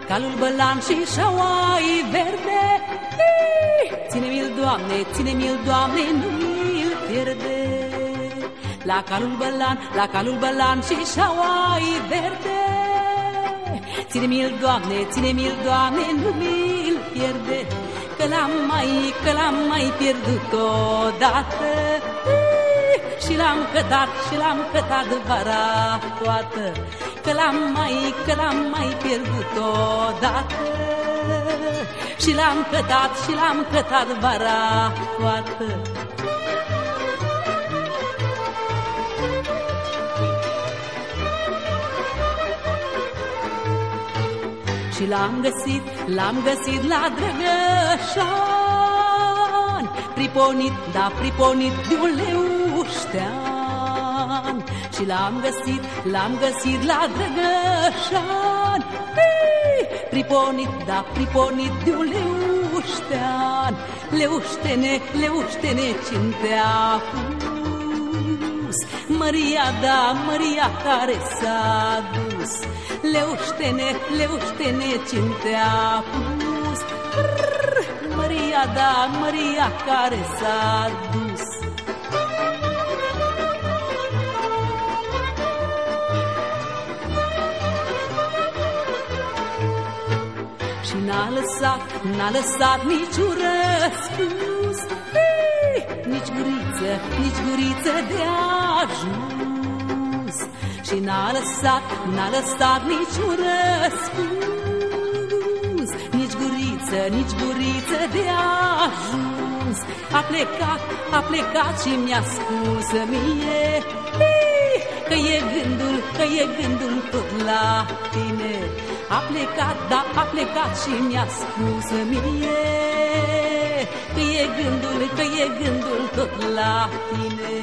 calul bălan și șaua-i verde. Ține-mi-l, Doamne, ține-mi-l, Doamne, nu mi-l pierde. La calul bălan și șaua-i verde. Ține-mi-l, Doamne, ține-mi-l, Doamne, nu mi-l pierde. Că l-am mai pierdut odată. Și l-am cătat vara toată. Că l-am mai pierdut odată. Și l-am cătat vara toată. Și l-am găsit la Drăgășan, priponit de un leuștean. Și l-am găsit la Drăgășan, priponit de un leuștean. Leuștene, cintea pus, Maria care s-a dus. Leuștene, cintea pus, Maria care s-a dus. Și n-a lăsat niciun răspuns, nici guriță de ajuns. Și n-a lăsat niciun răspuns, nici guriță de ajuns. A plecat și mi-a spus mie că e gândul tot la tine. A plecat și mi-a spus mie că e gândul tot la tine.